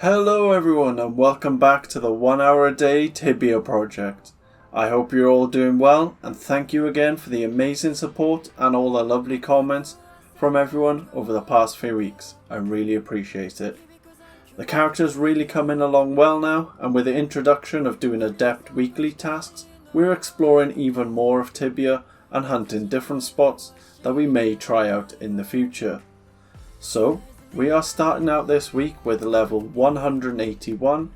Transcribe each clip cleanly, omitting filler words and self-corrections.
Hello everyone and welcome back to the 1 hour a day Tibia project. I hope you're all doing well and thank you again for the amazing support and all the lovely comments from everyone over the past few weeks. I really appreciate it. The character's really coming along well now, and with the introduction of doing adept weekly tasks, we're exploring even more of Tibia and hunting different spots that we may try out in the future. So, we are starting out this week with level 181,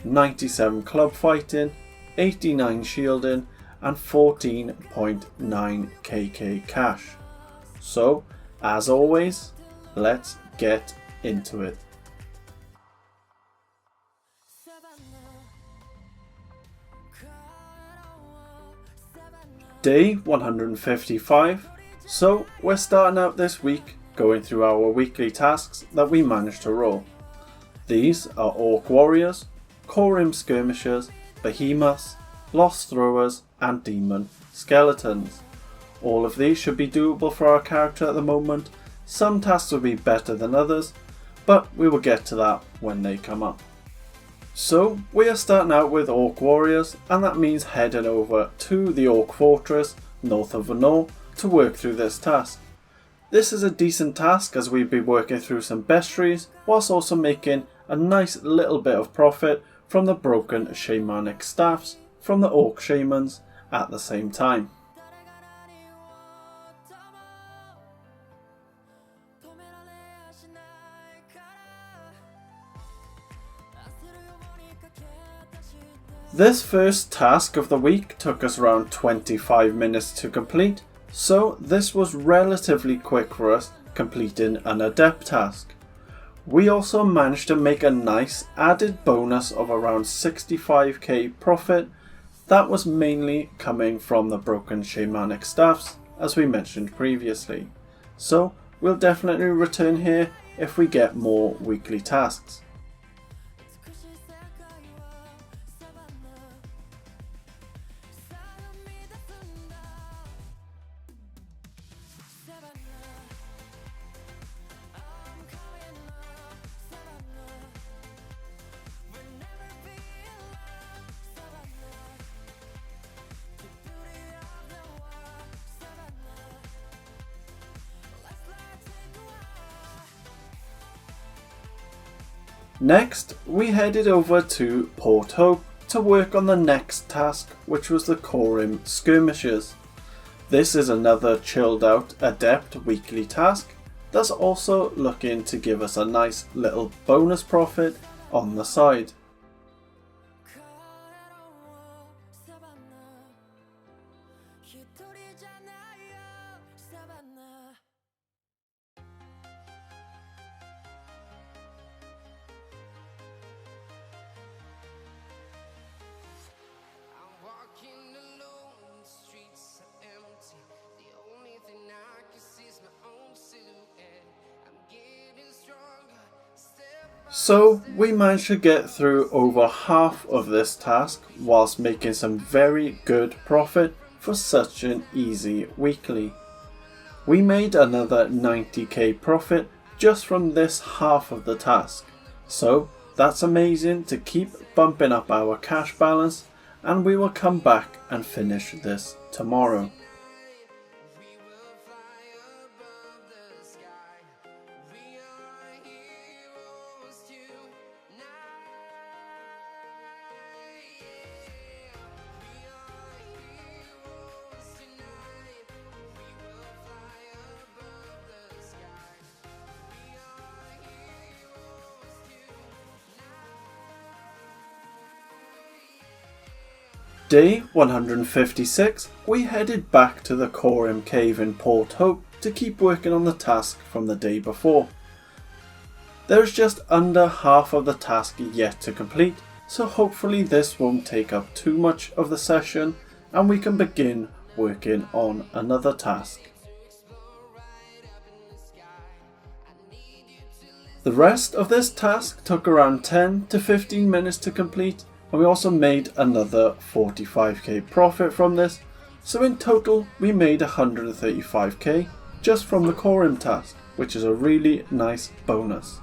97 club fighting, 89 shielding and 14.9 KK cash. So, as always, let's get into it. Day 155. So, we're starting out this week going through our weekly tasks that we managed to roll. These are Orc Warriors, Cororim skirmishers, Behemoths, Losththrowers and Demon Skeletons. All of these should be doable for our character at the moment. Some tasks will be better than others, but we will get to that when they come up. So we are starting out with Orc Warriors, and that means heading over to the Orc Fortress north of Vanor to work through this task. This is a decent task as we'll be working through some bestiaries whilst also making a nice little bit of profit from the broken shamanic staffs from the Orc Shamans at the same time. This first task of the week took us around 25 minutes to complete, so this was relatively quick for us completing an adept task. We also managed to make a nice added bonus of around 65k profit. That was mainly coming from the broken shamanic staffs, as we mentioned previously. So we'll definitely return here if we get more weekly tasks. Next, we headed over to Port Hope to work on the next task, which was the Cororim skirmishers. This is another chilled out adept weekly task that's also looking to give us a nice little bonus profit on the side. So we managed to get through over half of this task whilst making some very good profit for such an easy weekly. We made another 90k profit just from this half of the task, so that's amazing to keep bumping up our cash balance, and we will come back and finish this tomorrow. Day 156, we headed back to the Cororim cave in Port Hope to keep working on the task from the day before. There is just under half of the task yet to complete, so hopefully this won't take up too much of the session and we can begin working on another task. The rest of this task took around 10 to 15 minutes to complete, and we also made another 45k profit from this, so in total we made 135k just from the Cororim task, which is a really nice bonus.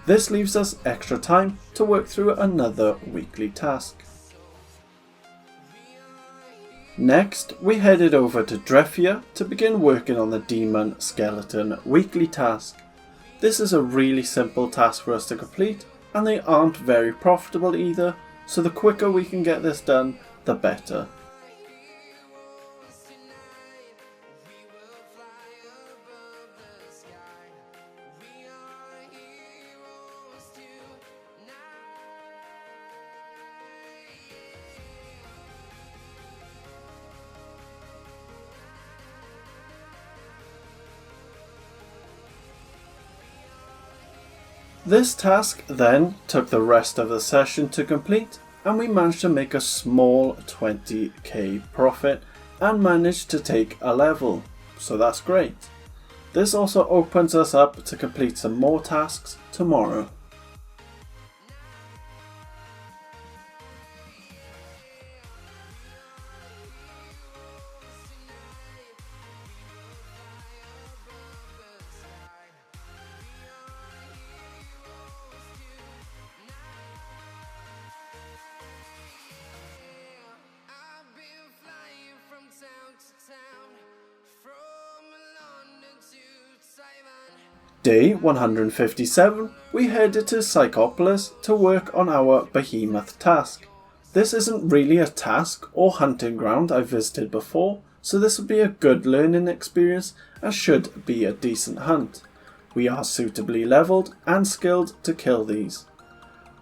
This leaves us extra time to work through another weekly task. Next, we headed over to Drefia to begin working on the Demon Skeleton weekly task. This is a really simple task for us to complete, and they aren't very profitable either, so the quicker we can get this done, the better. This task then took the rest of the session to complete, and we managed to make a small 20k profit and managed to take a level, so that's great. This also opens us up to complete some more tasks tomorrow. Day 157, we headed to Psychopolis to work on our Behemoth task. This isn't really a task or hunting ground I've visited before, so this would be a good learning experience and should be a decent hunt. We are suitably leveled and skilled to kill these.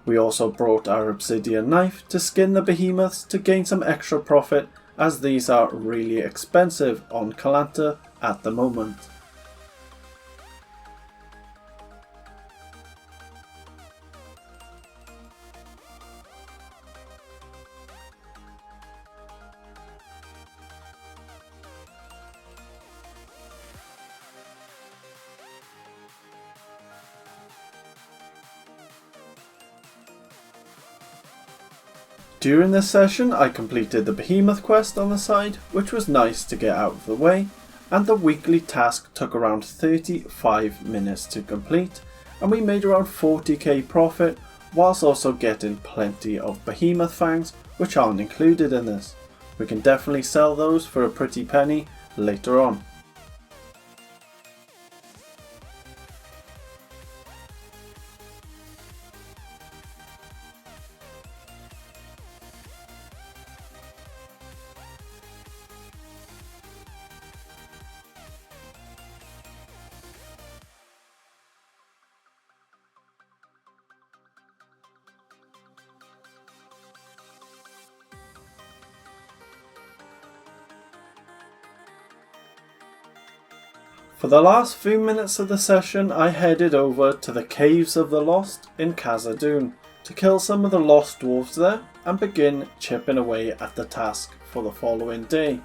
We also brought our obsidian knife to skin the behemoths to gain some extra profit, as these are really expensive on Kalanta at the moment. During this session I completed the Behemoth quest on the side, which was nice to get out of the way, and the weekly task took around 35 minutes to complete, and we made around 40k profit whilst also getting plenty of Behemoth fangs which aren't included in this. We can definitely sell those for a pretty penny later on. For the last few minutes of the session I headed over to the Caves of the Lost in Khazad-dûm to kill some of the lost dwarves there and begin chipping away at the task for the following day.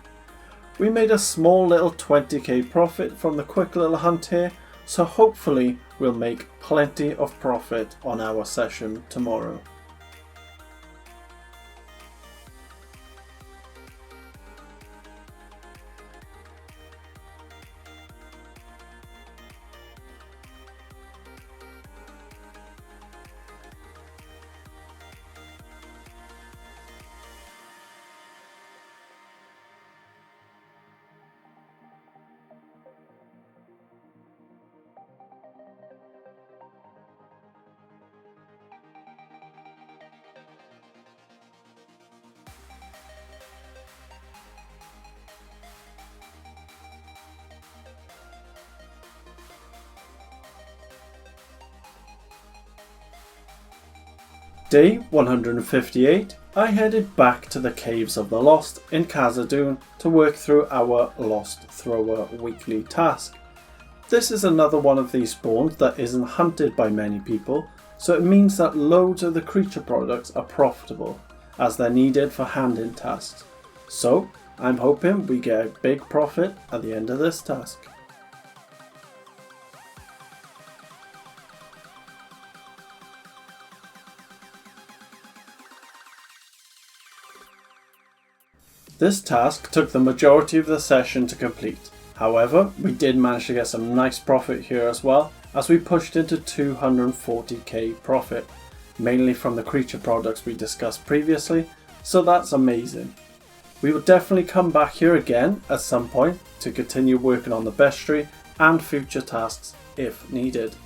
We made a small little 20k profit from the quick little hunt here, so hopefully we'll make plenty of profit on our session tomorrow. Day 158, I headed back to the Caves of the Lost in Khazad-dûm to work through our Lostthrower weekly task. This is another one of these spawns that isn't hunted by many people, so it means that loads of the creature products are profitable, as they're needed for hand-in tasks. So, I'm hoping we get a big profit at the end of this task. This task took the majority of the session to complete. However, we did manage to get some nice profit here as well, as we pushed into 240k profit, mainly from the creature products we discussed previously, so that's amazing. We will definitely come back here again at some point to continue working on the bestiary and future tasks if needed.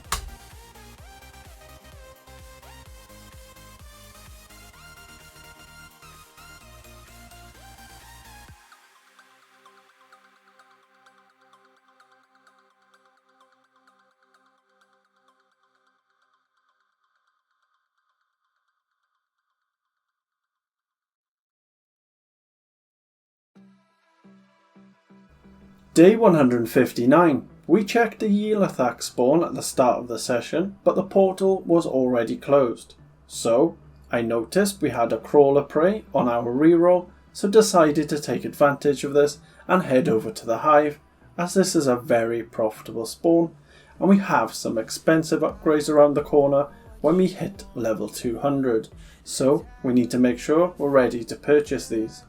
Day 159. We checked the Yelothax spawn at the start of the session, but the portal was already closed. So, I noticed we had a crawler prey on our reroll, so decided to take advantage of this and head over to the Hive, as this is a very profitable spawn, and we have some expensive upgrades around the corner when we hit level 200, so we need to make sure we're ready to purchase these.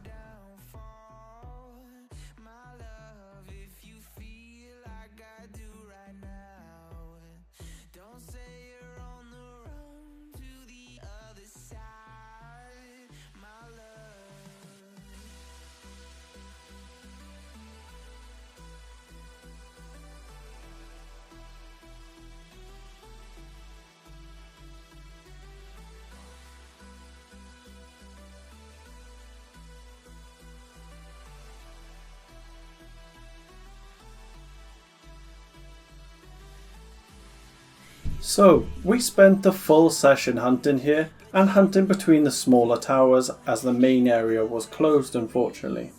So, we spent the full session hunting here and hunting between the smaller towers as the main area was closed unfortunately.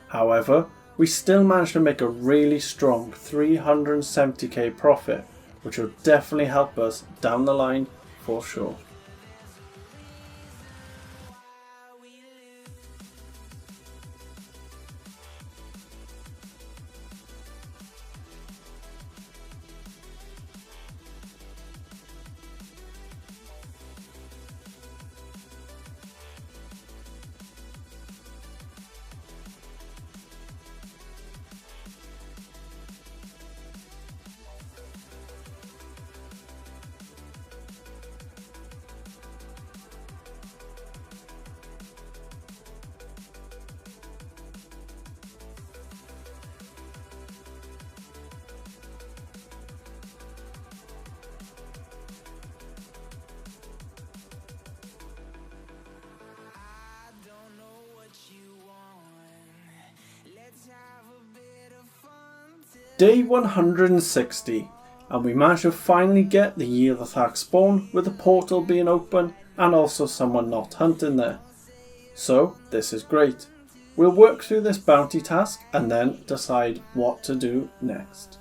However, we still managed to make a really strong 370k profit, which will definitely help us down the line for sure. Day 160, and we managed to finally get the Yelothax spawn with the portal being open and also someone not hunting there. So this is great. We'll work through this bounty task and then decide what to do next.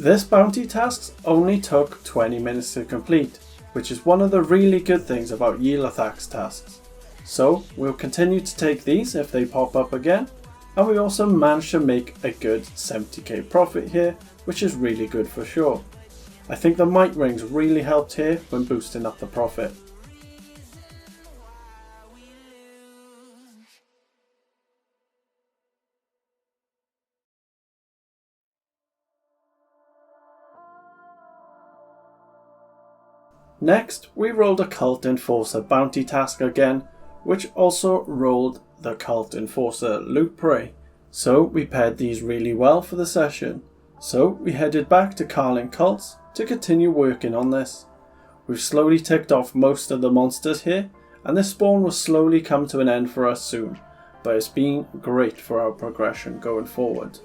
This bounty task only took 20 minutes to complete, which is one of the really good things about Yelothax tasks. So we'll continue to take these if they pop up again, and we also managed to make a good 70k profit here, which is really good for sure. I think the might rings really helped here when boosting up the profit. Next, we rolled a Cult Enforcer bounty task again, which also rolled the Cult Enforcer loot prey. So we paired these really well for the session. So we headed back to Carlin Cults to continue working on this. We've slowly ticked off most of the monsters here, and this spawn will slowly come to an end for us soon, but it's been great for our progression going forward.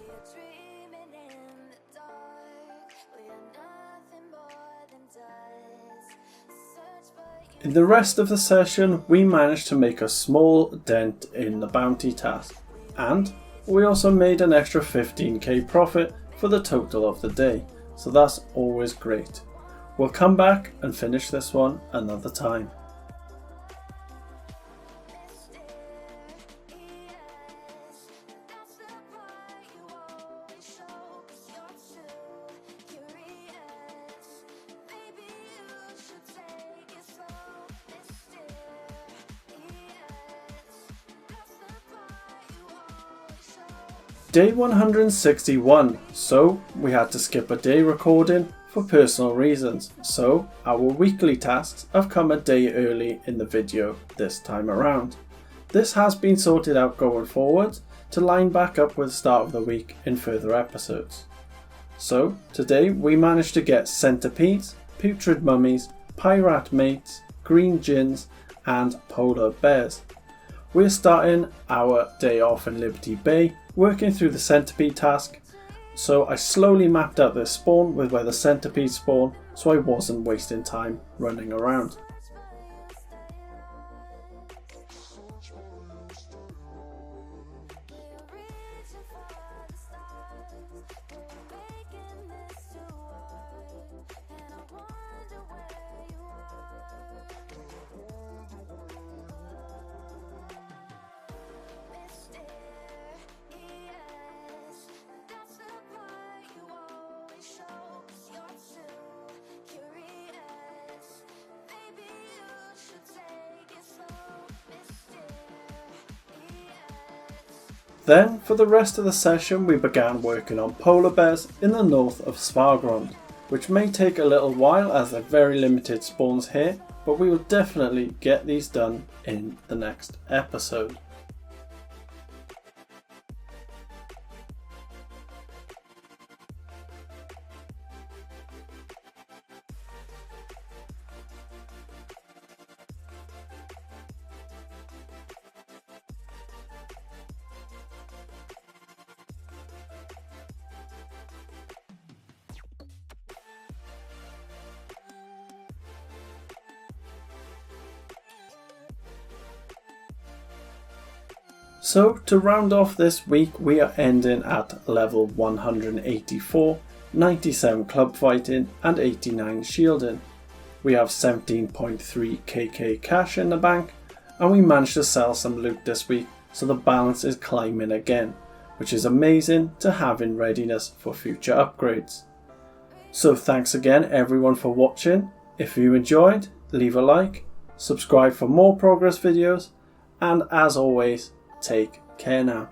In the rest of the session, we managed to make a small dent in the bounty task, and we also made an extra 15k profit for the total of the day, so that's always great. We'll come back and finish this one another time. Day 161, so we had to skip a day recording for personal reasons, so our weekly tasks have come a day early in the video this time around. This has been sorted out going forward to line back up with the start of the week in further episodes. So today we managed to get centipedes, putrid mummies, pirate mates, green gins and polar bears. We're starting our day off in Liberty Bay, working through the centipede task, so I slowly mapped out this spawn with where the centipedes spawn so I wasn't wasting time running around. Then, for the rest of the session, we began working on polar bears in the north of Svargrond, which may take a little while as they're very limited spawns here, but we will definitely get these done in the next episode. So to round off this week, we are ending at level 184, 97 club fighting and 89 shielding. We have 17.3 KK cash in the bank and we managed to sell some loot this week, so the balance is climbing again, which is amazing to have in readiness for future upgrades. So thanks again everyone for watching. If you enjoyed, leave a like, subscribe for more progress videos, and as always, take care now.